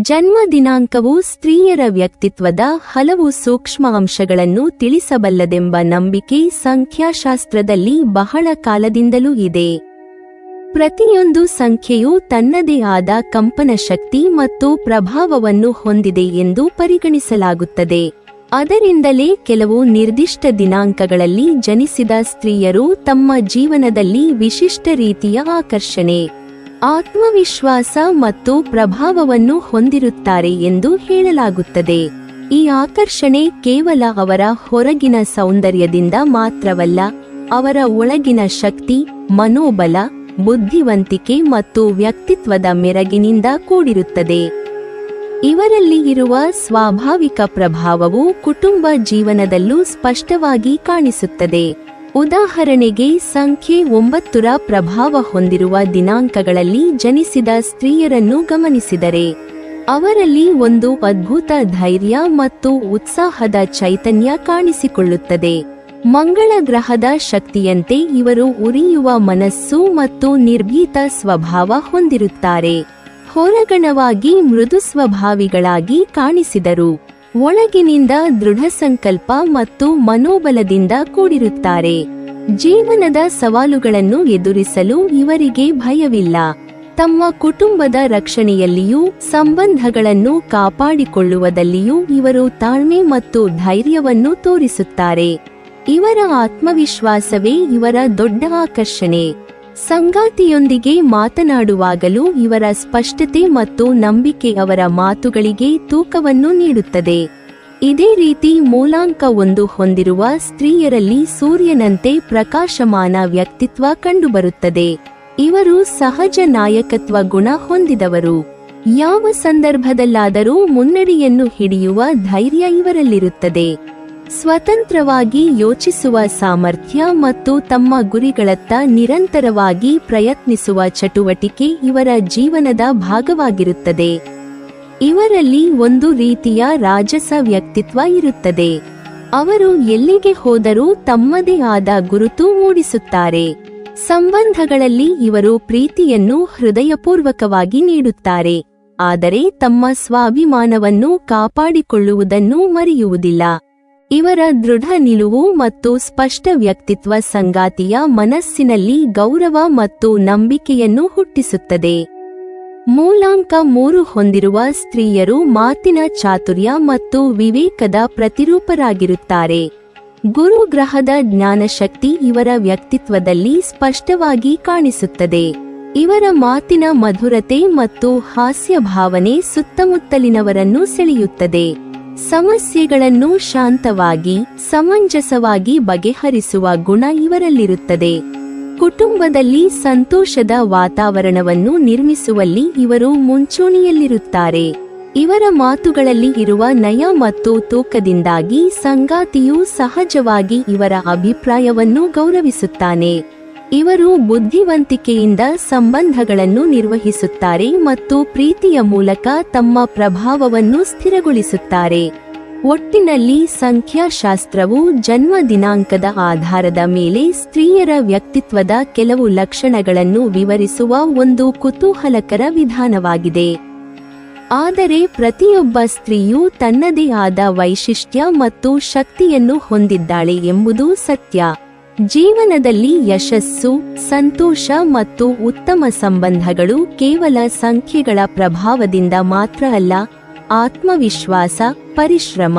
ಜನ್ಮ ದಿನಾಂಕವು ಸ್ತ್ರೀಯರ ವ್ಯಕ್ತಿತ್ವದ ಹಲವು ಸೂಕ್ಷ್ಮ ಅಂಶಗಳನ್ನು ತಿಳಿಸಬಲ್ಲದೆಂಬ ನಂಬಿಕೆ ಸಂಖ್ಯಾಶಾಸ್ತ್ರದಲ್ಲಿ ಬಹಳ ಕಾಲದಿಂದಲೂ ಇದೆ. ಪ್ರತಿಯೊಂದು ಸಂಖ್ಯೆಯು ತನ್ನದೇ ಆದ ಕಂಪನ ಶಕ್ತಿ ಮತ್ತು ಪ್ರಭಾವವನ್ನು ಹೊಂದಿದೆ ಎಂದು ಪರಿಗಣಿಸಲಾಗುತ್ತದೆ. ಅದರಿಂದಲೇ ಕೆಲವು ನಿರ್ದಿಷ್ಟ ದಿನಾಂಕಗಳಲ್ಲಿ ಜನಿಸಿದ ಸ್ತ್ರೀಯರು ತಮ್ಮ ಜೀವನದಲ್ಲಿ ವಿಶಿಷ್ಟ ರೀತಿಯ ಆಕರ್ಷಣೆ, ಆತ್ಮವಿಶ್ವಾಸ ಮತ್ತು ಪ್ರಭಾವವನ್ನು ಹೊಂದಿರುತ್ತಾರೆ ಎಂದು ಹೇಳಲಾಗುತ್ತದೆ. ಈ ಆಕರ್ಷಣೆ ಕೇವಲ ಅವರ ಹೊರಗಿನ ಸೌಂದರ್ಯದಿಂದ ಮಾತ್ರವಲ್ಲ, ಅವರ ಒಳಗಿನ ಶಕ್ತಿ, ಮನೋಬಲ, ಬುದ್ಧಿವಂತಿಕೆ ಮತ್ತು ವ್ಯಕ್ತಿತ್ವದ ಮೆರಗಿನಿಂದ ಕೂಡಿರುತ್ತದೆ. ಇವರಲ್ಲಿ ಇರುವ ಸ್ವಾಭಾವಿಕ ಪ್ರಭಾವವು ಕುಟುಂಬ ಜೀವನದಲ್ಲೂ ಸ್ಪಷ್ಟವಾಗಿ ಕಾಣಿಸುತ್ತದೆ. ಉದಾಹರಣೆಗೆ, ಸಂಖ್ಯೆ 9ರ ಪ್ರಭಾವ ಹೊಂದಿರುವ ದಿನಾಂಕಗಳಲ್ಲಿ ಜನಿಸಿದ ಸ್ತ್ರೀಯರನ್ನು ಗಮನಿಸಿದರೆ, ಅವರಲ್ಲಿ ಒಂದು ಅದ್ಭುತ ಧೈರ್ಯ ಮತ್ತು ಉತ್ಸಾಹದ ಚೈತನ್ಯ ಕಾಣಿಸಿಕೊಳ್ಳುತ್ತದೆ. ಮಂಗಳ ಗ್ರಹದ ಶಕ್ತಿಯಂತೆ ಇವರು ಉರಿಯುವ ಮನಸ್ಸು ಮತ್ತು ನಿರ್ಭೀತ ಸ್ವಭಾವ ಹೊಂದಿರುತ್ತಾರೆ. ಹೊರಗಣವಾಗಿ ಮೃದು ಸ್ವಭಾವಿಗಳಾಗಿ ಕಾಣಿಸಿದರು, ಒಳಗಿನಿಂದ ದೃಢಸಂಕಲ್ಪ ಮತ್ತು ಮನೋಬಲದಿಂದ ಕೂಡಿರುತ್ತಾರೆ. ಜೀವನದ ಸವಾಲುಗಳನ್ನು ಎದುರಿಸಲು ಇವರಿಗೆ ಭಯವಿಲ್ಲ. ತಮ್ಮ ಕುಟುಂಬದ ರಕ್ಷಣೆಯಲ್ಲಿಯೂ ಸಂಬಂಧಗಳನ್ನು ಕಾಪಾಡಿಕೊಳ್ಳುವುದಲ್ಲಿಯೂ ಇವರು ತಾಳ್ಮೆ ಮತ್ತು ಧೈರ್ಯವನ್ನು ತೋರಿಸುತ್ತಾರೆ. ಇವರ ಆತ್ಮವಿಶ್ವಾಸವೇ ಇವರ ದೊಡ್ಡ ಆಕರ್ಷಣೆ. ಸಂಗಾತಿಯೊಂದಿಗೆ ಮಾತನಾಡುವಾಗಲೂ ಇವರ ಸ್ಪಷ್ಟತೆ ಮತ್ತು ನಂಬಿಕೆ ಅವರ ಮಾತುಗಳಿಗೆ ತೂಕವನ್ನು ನೀಡುತ್ತದೆ. ಇದೇ ರೀತಿ ಮೂಲಾಂಕ 1 ಹೊಂದಿರುವ ಸ್ತ್ರೀಯರಲ್ಲಿ ಸೂರ್ಯನಂತೆ ಪ್ರಕಾಶಮಾನ ವ್ಯಕ್ತಿತ್ವ ಕಂಡುಬರುತ್ತದೆ. ಇವರು ಸಹಜ ನಾಯಕತ್ವ ಗುಣ ಹೊಂದಿದವರು. ಯಾವ ಸಂದರ್ಭದಲ್ಲಾದರೂ ಮುನ್ನಡೆಯನ್ನು ಹಿಡಿಯುವ ಧೈರ್ಯ ಇವರಲ್ಲಿರುತ್ತದೆ. ಸ್ವತಂತ್ರವಾಗಿ ಯೋಚಿಸುವ ಸಾಮರ್ಥ್ಯ ಮತ್ತು ತಮ್ಮ ಗುರಿಗಳತ್ತ ನಿರಂತರವಾಗಿ ಪ್ರಯತ್ನಿಸುವ ಚಟುವಟಿಕೆ ಇವರ ಜೀವನದ ಭಾಗವಾಗಿರುತ್ತದೆ. ಇವರಲ್ಲಿ ಒಂದು ರೀತಿಯ ರಾಜಸ ವ್ಯಕ್ತಿತ್ವ ಇರುತ್ತದೆ. ಅವರು ಎಲ್ಲಿಗೆ ಹೋದರೂ ತಮ್ಮದೇ ಆದ ಗುರುತು ಮೂಡಿಸುತ್ತಾರೆ. ಸಂಬಂಧಗಳಲ್ಲಿ ಇವರು ಪ್ರೀತಿಯನ್ನು ಹೃದಯಪೂರ್ವಕವಾಗಿ ನೀಡುತ್ತಾರೆ, ಆದರೆ ತಮ್ಮ ಸ್ವಾಭಿಮಾನವನ್ನು ಕಾಪಾಡಿಕೊಳ್ಳುವುದನ್ನು ಮರೆಯುವುದಿಲ್ಲ. ಇವರ ದೃಢ ನಿಲುವು ಮತ್ತು ಸ್ಪಷ್ಟ ವ್ಯಕ್ತಿತ್ವ ಸಂಗಾತಿಯ ಮನಸ್ಸಿನಲ್ಲಿ ಗೌರವ ಮತ್ತು ನಂಬಿಕೆಯನ್ನು ಹುಟ್ಟಿಸುತ್ತದೆ. ಮೂಲಾಂಕ 3 ಹೊಂದಿರುವ ಸ್ತ್ರೀಯರು ಮಾತಿನ ಚಾತುರ್ಯ ಮತ್ತು ವಿವೇಕದ ಪ್ರತಿರೂಪರಾಗಿರುತ್ತಾರೆ. ಗುರು ಗ್ರಹದ ಜ್ಞಾನಶಕ್ತಿ ಇವರ ವ್ಯಕ್ತಿತ್ವದಲ್ಲಿ ಸ್ಪಷ್ಟವಾಗಿ ಕಾಣಿಸುತ್ತದೆ. ಇವರ ಮಾತಿನ ಮಧುರತೆ ಮತ್ತು ಹಾಸ್ಯ ಭಾವನೆ ಸುತ್ತಮುತ್ತಲಿನವರನ್ನು ಸೆಳೆಯುತ್ತದೆ. ಸಮಸ್ಯೆಗಳನ್ನು ಶಾಂತವಾಗಿ, ಸಮಂಜಸವಾಗಿ ಬಗೆಹರಿಸುವ ಗುಣ ಇವರಲ್ಲಿರುತ್ತದೆ. ಕುಟುಂಬದಲ್ಲಿ ಸಂತೋಷದ ವಾತಾವರಣವನ್ನು ನಿರ್ಮಿಸುವಲ್ಲಿ ಇವರು ಮುಂಚೂಣಿಯಲ್ಲಿರುತ್ತಾರೆ. ಇವರ ಮಾತುಗಳಲ್ಲಿ ಇರುವ ನಯ ಮತ್ತು ತೂಕದಿಂದಾಗಿ ಸಂಗಾತಿಯು ಸಹಜವಾಗಿ ಇವರ ಅಭಿಪ್ರಾಯವನ್ನು ಗೌರವಿಸುತ್ತಾನೆ. ಇವರು ಬುದ್ಧಿವಂತಿಕೆಯಿಂದ ಸಂಬಂಧಗಳನ್ನು ನಿರ್ವಹಿಸುತ್ತಾರೆ ಮತ್ತು ಪ್ರೀತಿಯ ಮೂಲಕ ತಮ್ಮ ಪ್ರಭಾವವನ್ನು ಸ್ಥಿರಗೊಳಿಸುತ್ತಾರೆ. ಒಟ್ಟಿನಲ್ಲಿ ಸಂಖ್ಯಾಶಾಸ್ತ್ರವು ಜನ್ಮ ದಿನಾಂಕದ ಆಧಾರದ ಮೇಲೆ ಸ್ತ್ರೀಯರ ವ್ಯಕ್ತಿತ್ವದ ಕೆಲವು ಲಕ್ಷಣಗಳನ್ನು ವಿವರಿಸುವ ಒಂದು ಕುತೂಹಲಕರ ವಿಧಾನವಾಗಿದೆ. ಆದರೆ ಪ್ರತಿಯೊಬ್ಬ ಸ್ತ್ರೀಯೂ ತನ್ನದೇ ಆದ ವೈಶಿಷ್ಟ್ಯ ಮತ್ತು ಶಕ್ತಿಯನ್ನು ಹೊಂದಿದ್ದಾಳೆ ಎಂಬುದು ಸತ್ಯ. ಜೀವನದಲ್ಲಿ ಯಶಸ್ಸು, ಸಂತೋಷ ಮತ್ತು ಉತ್ತಮ ಸಂಬಂಧಗಳು ಕೇವಲ ಸಂಖ್ಯೆಗಳ ಪ್ರಭಾವದಿಂದ ಮಾತ್ರ ಅಲ್ಲ, ಆತ್ಮವಿಶ್ವಾಸ, ಪರಿಶ್ರಮ,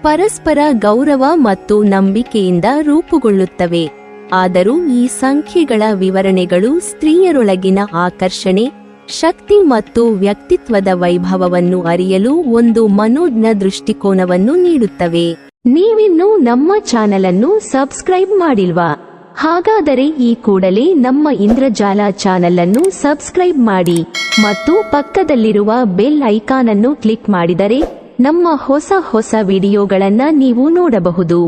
ಪರಸ್ಪರ ಗೌರವ ಮತ್ತು ನಂಬಿಕೆಯಿಂದ ರೂಪುಗೊಳ್ಳುತ್ತವೆ. ಆದರೂ ಈ ಸಂಖ್ಯೆಗಳ ವಿವರಣೆಗಳು ಸ್ತ್ರೀಯರೊಳಗಿನ ಆಕರ್ಷಣೆ, ಶಕ್ತಿ ಮತ್ತು ವ್ಯಕ್ತಿತ್ವದ ವೈಭವವನ್ನು ಅರಿಯಲು ಒಂದು ಮನೋಜ್ಞ ದೃಷ್ಟಿಕೋನವನ್ನು ನೀಡುತ್ತವೆ. ನೀವಿನ್ನೂ ನಮ್ಮ ಚಾನೆಲ್ ಅನ್ನು ಸಬ್ಸ್ಕ್ರೈಬ್ ಮಾಡಿಲ್ವಾ? ಹಾಗಾದರೆ ಈ ಕೂಡಲೇ ನಮ್ಮ ಇಂದ್ರಜಾಲ ಚಾನೆಲ್ ಅನ್ನು ಸಬ್ಸ್ಕ್ರೈಬ್ ಮಾಡಿ ಮತ್ತು ಪಕ್ಕದಲ್ಲಿರುವ ಬೆಲ್ ಐಕಾನ್ ಅನ್ನು ಕ್ಲಿಕ್ ಮಾಡಿದರೆ ನಮ್ಮ ಹೊಸ ವಿಡಿಯೋಗಳನ್ನು ನೀವು ನೋಡಬಹುದು.